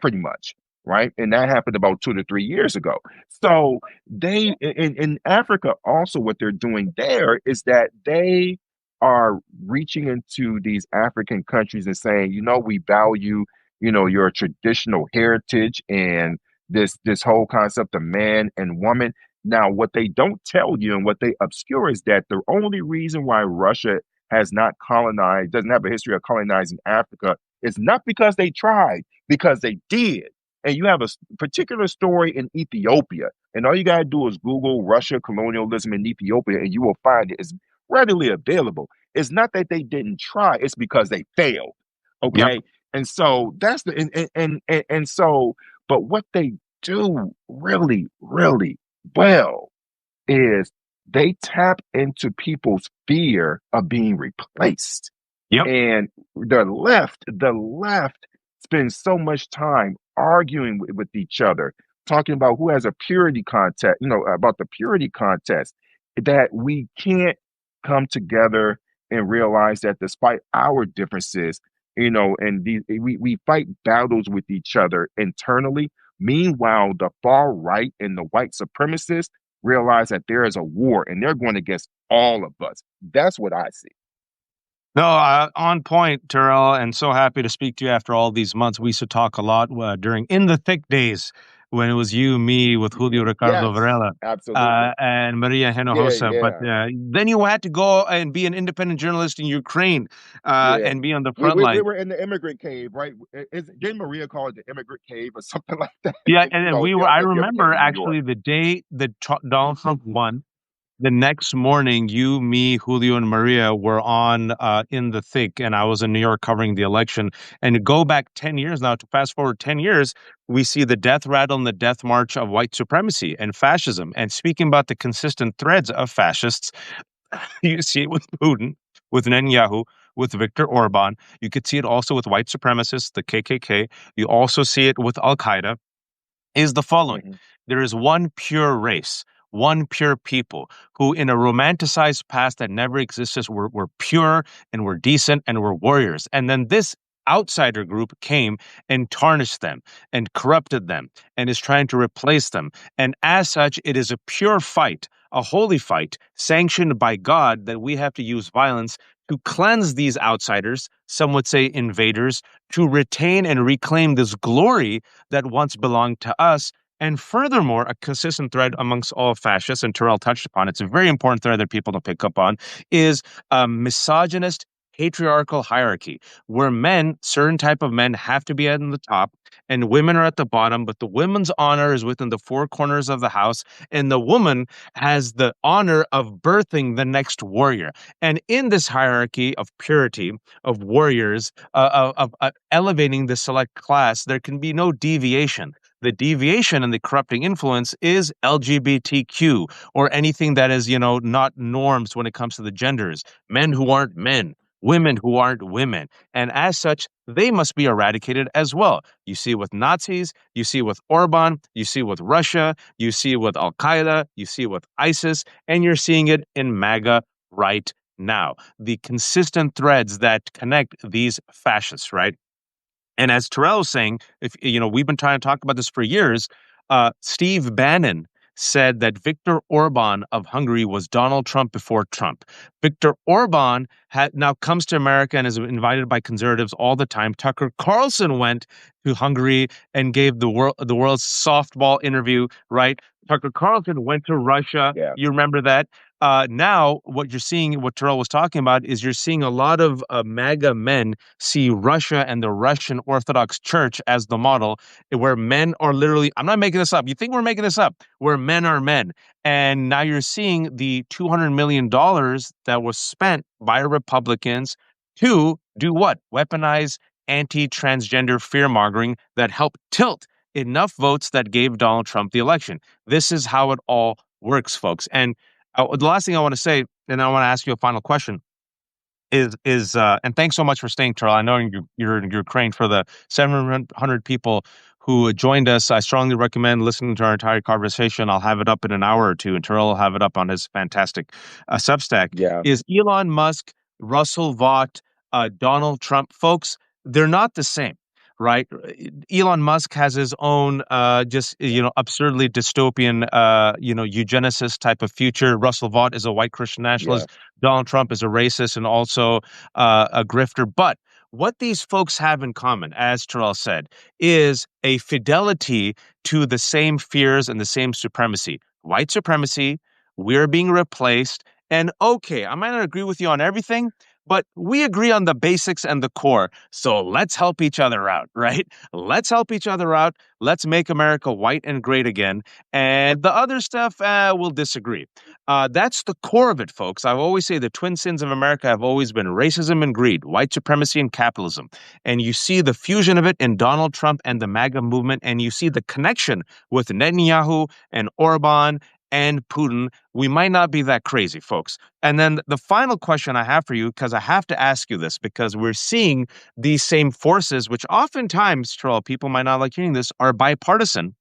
pretty much, right? And that happened about 2 to 3 years ago. So in Africa also what they're doing there is that they are reaching into these African countries and saying, we value, your traditional heritage and this whole concept of man and woman. Now, what they don't tell you and what they obscure is that the only reason why Russia has not colonized, doesn't have a history of colonizing Africa, is not because they tried, because they did. And you have a particular story in Ethiopia. And all you got to do is Google Russia colonialism in Ethiopia, and you will find it is readily available. It's not that they didn't try, it's because they failed. Yep. Okay. And so that's the, and so, but what they do really, really well is they tap into people's fear of being replaced. Yep. And the left spends so much time arguing with each other, talking about who has a purity contest, about the purity contest, that we can't come together and realize that despite our differences, and we fight battles with each other internally. Meanwhile, the far right and the white supremacists realize that there is a war and they're going against all of us. That's what I see. No, on point, Terrell, and so happy to speak to you after all these months. We used to talk a lot during in the thick days when it was you, me, with Julio Ricardo Yes, Varela, absolutely. and Maria Yeah, Hinojosa. But yeah, then you had to go and be an independent journalist in Ukraine yeah. and be on the We, front we we line. were in the immigrant cave, right? Didn't Maria call it the immigrant cave or something like that? Yeah, and then we were. I If you ever came remember to New York. actually the day that Donald Trump won. The next morning, you, me, Julio, and Maria were on in the thick, and I was in New York covering the election. And to go back 10 years now, to fast forward 10 years, we see the death rattle and the death march of white supremacy and fascism. And speaking about the consistent threads of fascists, you see it with Putin, with Netanyahu, with Viktor Orban. You could see it also with white supremacists, the KKK. You also see it with Al Qaeda is the following. Hmm. There is one pure race, one pure people who, in a romanticized past that never existed, were pure and were decent and were warriors. And then this outsider group came and tarnished them and corrupted them and is trying to replace them. And as such, it is a pure fight, a holy fight sanctioned by God that we have to use violence to cleanse these outsiders, some would say invaders, to retain and reclaim this glory that once belonged to us. And furthermore, a consistent thread amongst all fascists, and Terrell touched upon it's a very important thread that people don't pick up on, is a misogynist patriarchal hierarchy where men, certain type of men, have to be at the top and women are at the bottom, but the woman's honor is within the four corners of the house, and the woman has the honor of birthing the next warrior. And in this hierarchy of purity, of warriors, of elevating the select class, there can be no deviation. The deviation and the corrupting influence is LGBTQ or anything that is, not norms when it comes to the genders, men who aren't men, women who aren't women. And as such, they must be eradicated as well. You see it with Nazis, you see it with Orban, you see it with Russia, you see it with Al Qaeda, you see it with ISIS, and you're seeing it in MAGA right now. The consistent threads that connect these fascists, right? And as Terrell was saying, if we've been trying to talk about this for years. Steve Bannon said that Viktor Orban of Hungary was Donald Trump before Trump. Viktor Orban now comes to America and is invited by conservatives all the time. Tucker Carlson went to Hungary and gave the world's softball interview. Right? Tucker Carlson went to Russia. Yeah. You remember that? Now, what you're seeing, what Terrell was talking about, is you're seeing a lot of MAGA men see Russia and the Russian Orthodox Church as the model, where men are literally, I'm not making this up. You think we're making this up, where men are men. And now you're seeing the $200 million that was spent by Republicans to do what? Weaponize anti transgender fear mongering that helped tilt enough votes that gave Donald Trump the election. This is how it all works, folks. And the last thing I want to say, and I want to ask you a final question is and thanks so much for staying, Terrell. I know you're in Ukraine. For the 700 people who joined us, I strongly recommend listening to our entire conversation. I'll have it up in an hour or two, and Terrell will have it up on his fantastic Substack. Yeah. Is Elon Musk, Russell Vought, Donald Trump, folks? They're not the same. Right, Elon Musk has his own, just absurdly dystopian, eugenicist type of future. Russell Vought is a white Christian Yeah. nationalist. Donald Trump is a racist and also a grifter. But what these folks have in common, as Terrell said, is a fidelity to the same fears and the same supremacy. White supremacy, we're being replaced. And okay, I might not agree with you on everything, but we agree on the basics and the core. So let's help each other out, right? Let's help each other out. Let's make America white and great again. And the other stuff, we'll disagree. That's the core of it, folks. I always say the twin sins of America have always been racism and greed, white supremacy and capitalism. And you see the fusion of it in Donald Trump and the MAGA movement, and you see the connection with Netanyahu and Orban and Putin, we might not be that crazy, folks. And then the final question I have for you, because I have to ask you this, because we're seeing these same forces, which oftentimes, Terrell, people might not like hearing this, are bipartisan.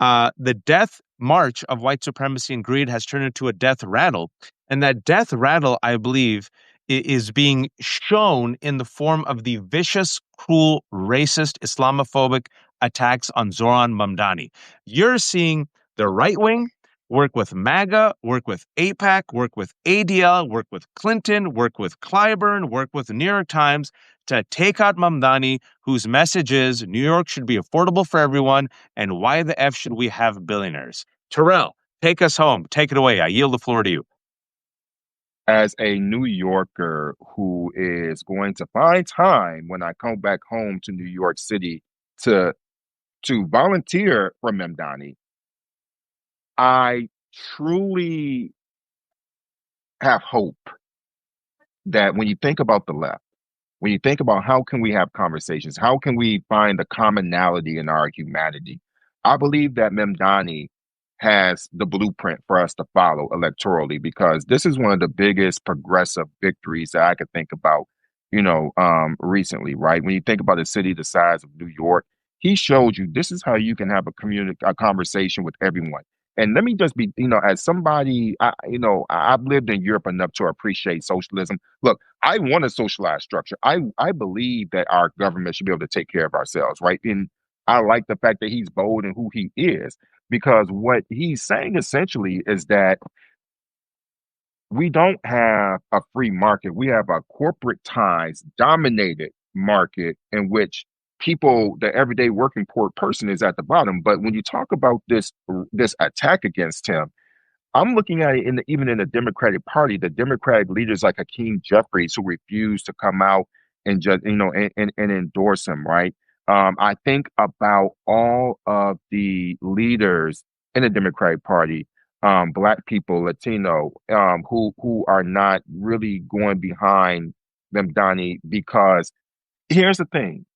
The death march of white supremacy and greed has turned into a death rattle. And that death rattle, I believe, is being shown in the form of the vicious, cruel, racist, Islamophobic attacks on Zohran Mamdani. You're seeing the right wing work with MAGA, work with AIPAC, work with ADL, work with Clinton, work with Clyburn, work with the New York Times to take out Mamdani, whose message is New York should be affordable for everyone, and why the F should we have billionaires? Terrell, take us home. Take it away. I yield the floor to you. As a New Yorker who is going to find time when I come back home to New York City to volunteer for Memdani, I truly have hope that when you think about the left, when you think about how can we have conversations, how can we find the commonality in our humanity, I believe that Memdani has the blueprint for us to follow electorally because this is one of the biggest progressive victories that I could think about, recently, right? When you think about a city the size of New York, he showed you this is how you can have a conversation with everyone. And let me just be, as somebody, I've lived in Europe enough to appreciate socialism. Look, I want a socialized structure. I believe that our government should be able to take care of ourselves, right? And I like the fact that he's bold in who he is, because what he's saying essentially is that we don't have a free market. We have a corporate ties dominated market in which people, the everyday working poor person is at the bottom. But when you talk about this attack against him, I'm looking at it even in the Democratic Party, the Democratic leaders like Hakeem Jeffries who refuse to come out and just and endorse him, right? I think about all of the leaders in the Democratic Party, Black people, Latino, who are not really going behind Mamdani because here's the thing: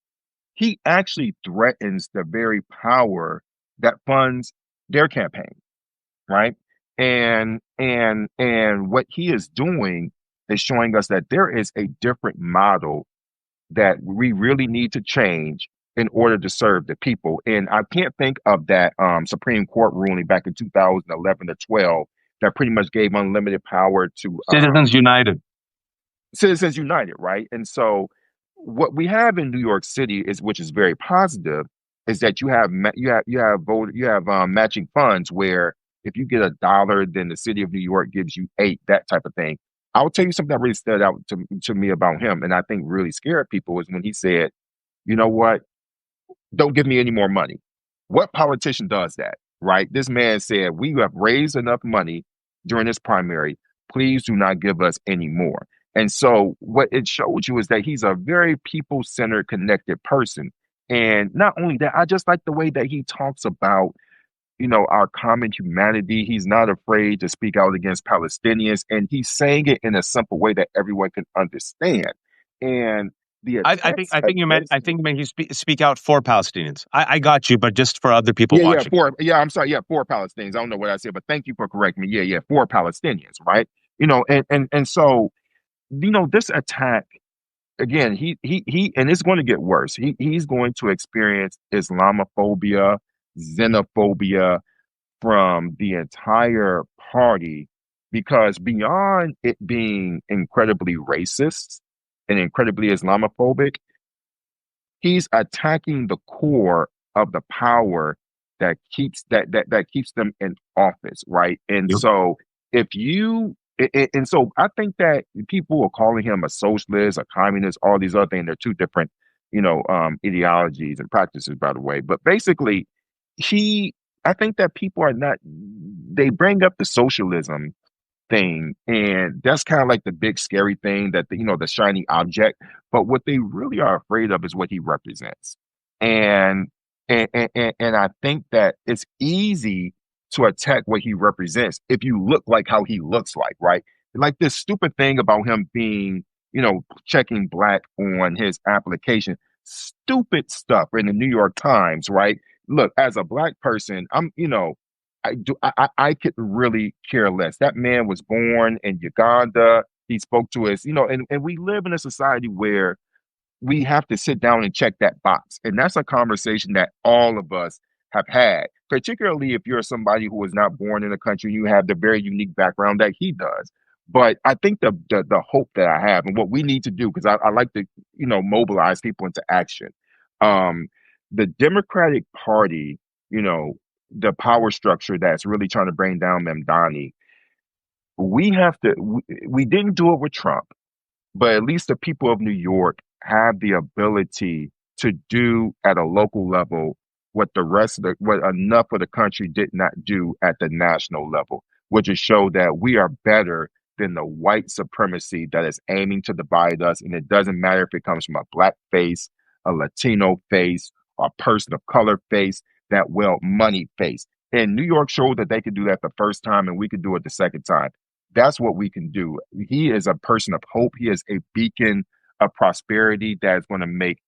he actually threatens the very power that funds their campaign, right? And what he is doing is showing us that there is a different model that we really need to change in order to serve the people. And I can't think of that Supreme Court ruling back in 2011 to 12 that pretty much gave unlimited power to Citizens United. Citizens United, right? And so what we have in New York City is, which is very positive, is that you have matching funds where if you get $1, then the city of New York gives you eight, that type of thing. I'll tell you something that really stood out to me about him, and I think really scared people is when he said, "You know what? Don't give me any more money." What politician does that, right? This man said, "We have raised enough money during this primary. Please do not give us any more." And so, what it showed you is that he's a very people centered, connected person. And not only that, I just like the way that he talks about, our common humanity. He's not afraid to speak out against Palestinians, and he's saying it in a simple way that everyone can understand. And the attacks I against think you meant you speak out for Palestinians. I got you, but just for other people watching. I'm sorry, for Palestinians. I don't know what I said, but thank you for correcting me. For Palestinians, right? And so, this attack again, and it's going to get worse. He's going to experience Islamophobia, xenophobia from the entire party, because beyond it being incredibly racist and incredibly Islamophobic, he's attacking the core of the power that keeps them in office, right? And Yep. so if you and so I think that people are calling him a socialist, a communist, all these other things. They're two different, ideologies and practices, by the way. But basically, he I think that people are not they bring up the socialism thing, and that's kind of like the big scary thing, that the shiny object. But what they really are afraid of is what he represents. And and I think that it's easy to attack what he represents if you look like how he looks like, right? Like this stupid thing about him being, checking black on his application. Stupid stuff in the New York Times, right? Look, as a black person, I'm, I could really care less. That man was born in Uganda. He spoke to us, and we live in a society where we have to sit down and check that box. And that's a conversation that all of us have had, particularly if you're somebody who was not born in a country, you have the very unique background that he does. But I think the hope that I have and what we need to do, because I like to, mobilize people into action. Um, the Democratic Party, the power structure that's really trying to bring down Mamdani, we didn't do it with Trump, but at least the people of New York have the ability to do at a local level what enough of the country did not do at the national level, which is show that we are better than the white supremacy that is aiming to divide us. And it doesn't matter if it comes from a black face, a Latino face, a person of color face, that money face. And New York showed that they could do that the first time and we could do it the second time. That's what we can do. He is a person of hope. He is a beacon of prosperity that is going to make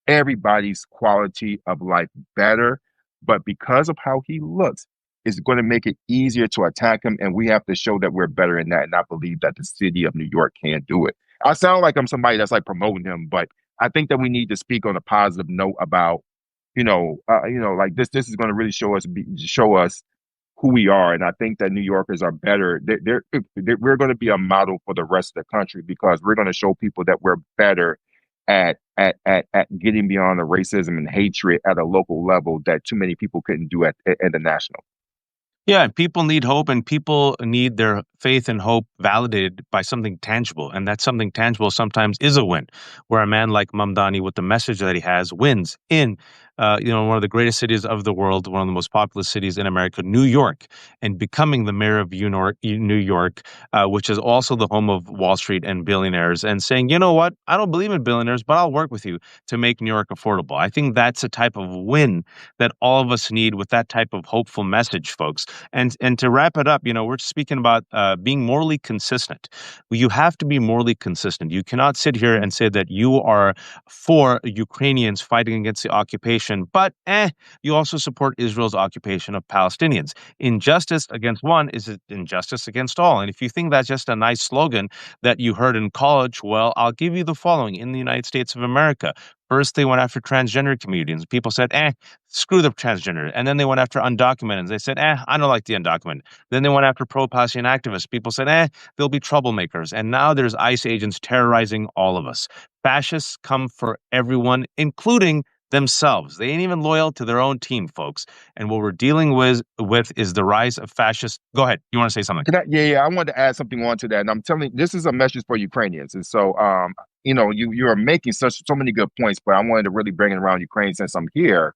everybody's quality of life better. But because of how he looks, it's going to make it easier to attack him. And we have to show that we're better in that. And I believe that the city of New York can do it. I sound like I'm somebody that's like promoting him, but I think that we need to speak on a positive note about, like this is going to really show us who we are. And I think that New Yorkers are better. We're going to be a model for the rest of the country because we're going to show people that we're better at getting beyond the racism and hatred at a local level that too many people couldn't do at the national. Yeah, and people need hope, and people need their faith and hope validated by something tangible. And that something tangible sometimes is a win, where a man like Mamdani, with the message that he has, wins in, one of the greatest cities of the world, one of the most populous cities in America, New York, and becoming the mayor of New York, which is also the home of Wall Street and billionaires, and saying, you know what, I don't believe in billionaires, but I'll work with you to make New York affordable. I think that's a type of win that all of us need with that type of hopeful message, folks. And to wrap it up, we're speaking about being morally consistent. You have to be morally consistent. You cannot sit here and say that you are for Ukrainians fighting against the occupation, but you also support Israel's occupation of Palestinians. Injustice against one is injustice against all. And if you think that's just a nice slogan that you heard in college, well, I'll give you the following. In the United States of America, first they went after transgender communities. People said, screw the transgender. And then they went after undocumented. They said, I don't like the undocumented. Then they went after pro-Palestinian activists. People said, they'll be troublemakers. And now there's ICE agents terrorizing all of us. Fascists come for everyone, including themselves. They ain't even loyal to their own team, folks. And what we're dealing with is the rise of fascists. Go ahead. You want to say something? Yeah. I wanted to add something on to that. And I'm telling you, this is a message for Ukrainians. And so, you are making so many good points, but I wanted to really bring it around Ukraine since I'm here.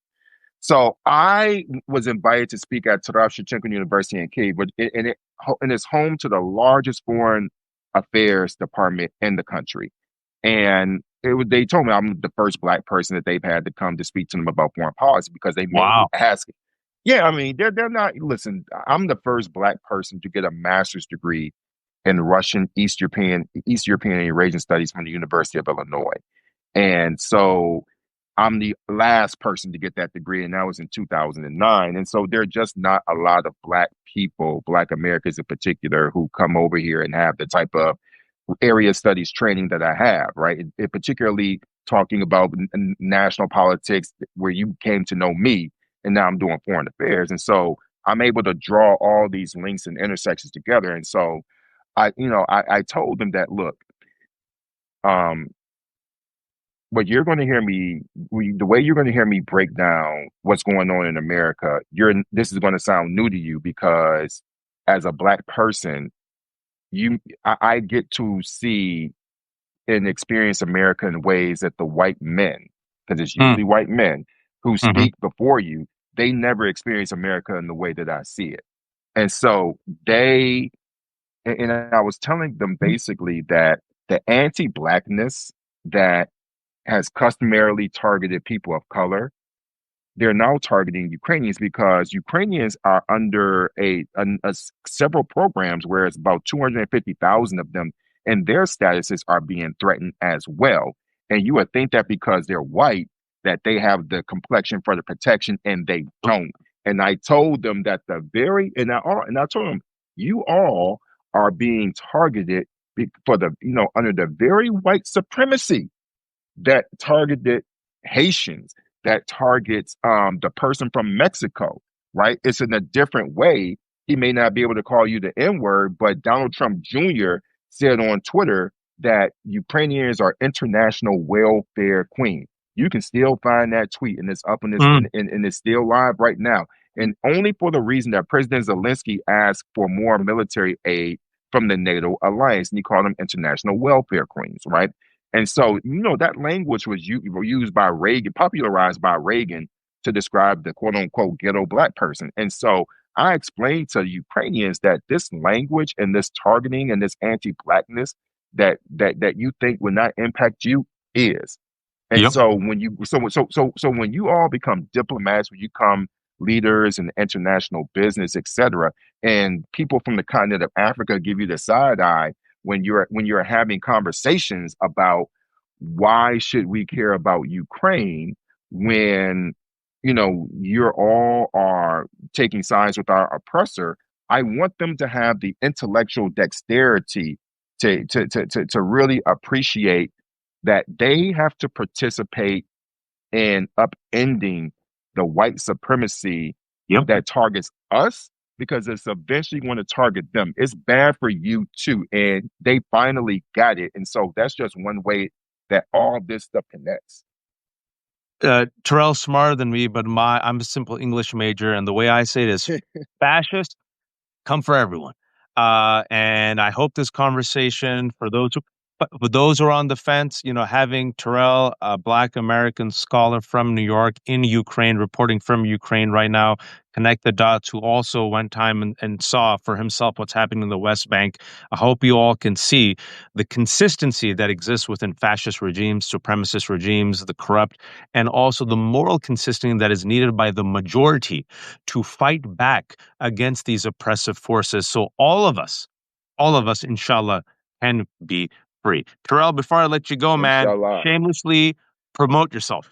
So I was invited to speak at Taras Shevchenko University in Kyiv, and it's home to the largest foreign affairs department in the country. And they told me I'm the first black person that they've had to come to speak to them about foreign policy because they mainly Wow. ask. Yeah, I mean, they're not. Listen, I'm the first black person to get a master's degree in Russian, East European and Eurasian studies from the University of Illinois. And so I'm the last person to get that degree, and that was in 2009. And so there are just not a lot of black people, black Americans in particular, who come over here and have the type of area studies training that I have, right? It particularly talking about national politics, where you came to know me, and now I'm doing foreign affairs. And so I'm able to draw all these links and intersections together. And so I told them that, look, um, but you're going to hear the way you're going to hear me break down what's going on in America. This is going to sound new to you because as a black person, I get to see and experience America in ways that the white men, because it's Mm, usually white men who mhm, speak before you, they never experience America in the way that I see it. And so and I was telling them basically that the anti-blackness that has customarily targeted people of color, they're now targeting Ukrainians because Ukrainians are under several programs where it's about 250,000 of them, and their statuses are being threatened as well. And you would think that because they're white, that they have the complexion for the protection, and they don't. And I told them that and I told them, you all are being targeted for under the very white supremacy that targeted Haitians, that targets the person from Mexico, right? It's in a different way. He may not be able to call you the N word, but Donald Trump Jr. said on Twitter that Ukrainians are international welfare queen. You can still find that tweet, and it's up in this, Mm. and it's still live right now. And only for the reason that President Zelensky asked for more military aid from the NATO alliance, and he called them international welfare queens, right? And so, that language was used by Reagan, popularized by Reagan to describe the quote unquote ghetto black person. And so I explained to Ukrainians that this language and this targeting and this anti-blackness that you think will not impact you is. And Yep. so when you all become diplomats, when you become leaders in international business, etc., and people from the continent of Africa give you the side eye when you're having conversations about why should we care about Ukraine when you're all are taking sides with our oppressor. I want them to have the intellectual dexterity to really appreciate that they have to participate in upending the white supremacy Yep. that targets us because it's eventually going to target them. It's bad for you too. And they finally got it. And so that's just one way that all this stuff connects. Terrell's smarter than me, but I'm a simple English major, and the way I say it is fascist come for everyone. And I hope this conversation for those who are on the fence, having Terrell, a Black American scholar from New York in Ukraine, reporting from Ukraine right now, connect the dots, who also went time and saw for himself what's happening in the West Bank. I hope you all can see the consistency that exists within fascist regimes, supremacist regimes, the corrupt, and also the moral consistency that is needed by the majority to fight back against these oppressive forces. So all of us, inshallah, can be free. Terrell, before I let you go, man, Inshallah. shamelessly promote yourself.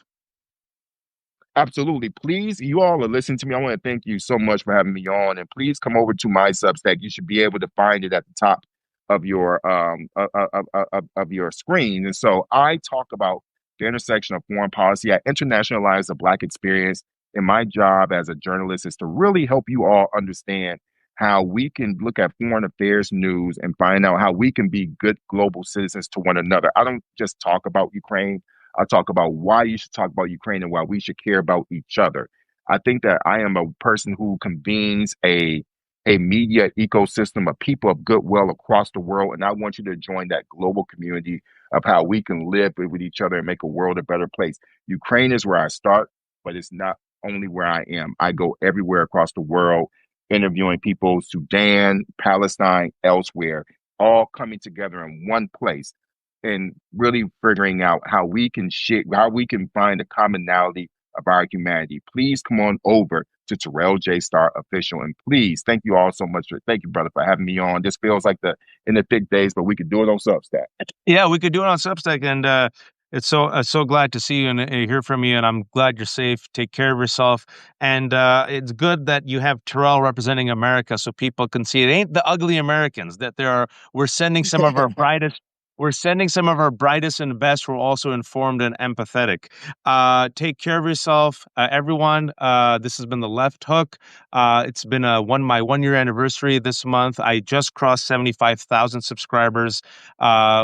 Absolutely. Please, you all are listening to me. I want to thank you so much for having me on. And please come over to my Substack. You should be able to find it at the top of your screen. And so I talk about the intersection of foreign policy. I internationalize the Black experience. And my job as a journalist is to really help you all understand how we can look at foreign affairs news and find out how we can be good global citizens to one another. I don't just talk about Ukraine. I talk about why you should talk about Ukraine and why we should care about each other. I think that I am a person who convenes a media ecosystem of people of goodwill across the world, and I want you to join that global community of how we can live with each other and make a world a better place. Ukraine is where I start, but it's not only where I am. I go everywhere across the world, interviewing people, Sudan, Palestine, elsewhere, all coming together in one place and really figuring out how we can find the commonality of our humanity. Please come on over to Terrell J. Starr Official. And please, thank you all so much thank you, brother, for having me on. This feels like the in the thick days, but we could do it on Substack. Yeah, we could do it on Substack, and it's so glad to see you and hear from you. And I'm glad you're safe. Take care of yourself, and it's good that you have Terrell representing America, so people can see it ain't the ugly Americans that there are. We're sending some of our brightest. We're sending some of our brightest and best who are also informed and empathetic. Take care of yourself, everyone. This has been the Left Hook. It's been my 1 year anniversary this month. I just crossed 75,000 subscribers,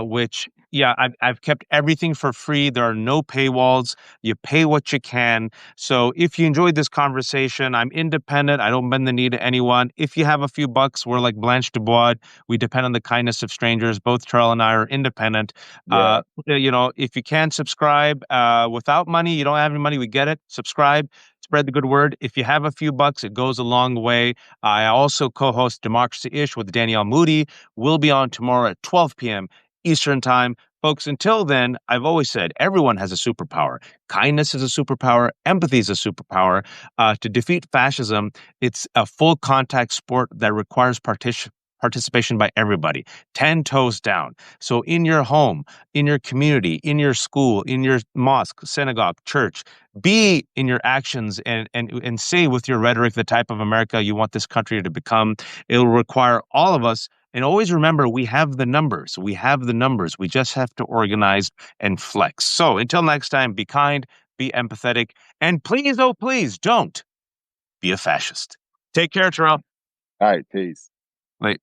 which, yeah, I've kept everything for free. There are no paywalls. You pay what you can. So if you enjoyed this conversation, I'm independent. I don't bend the knee to anyone. If you have a few bucks, we're like Blanche Dubois. We depend on the kindness of strangers. Both Terrell and I are independent. Yeah. If you can subscribe without money, you don't have any money, we get it. Subscribe. Spread the good word. If you have a few bucks, it goes a long way. I also co-host Democracy Ish with Danielle Moody. We'll be on tomorrow at 12 p.m. Eastern Time. Folks, until then, I've always said everyone has a superpower. Kindness is a superpower. Empathy is a superpower. To defeat fascism, it's a full contact sport that requires participation by everybody, 10 toes down. So in your home, in your community, in your school, in your mosque, synagogue, church, be in your actions and say with your rhetoric the type of America you want this country to become. It will require all of us. And always remember, we have the numbers. We have the numbers. We just have to organize and flex. So until next time, be kind, be empathetic, and please, oh, please don't be a fascist. Take care, Terrell. All right, peace. Late.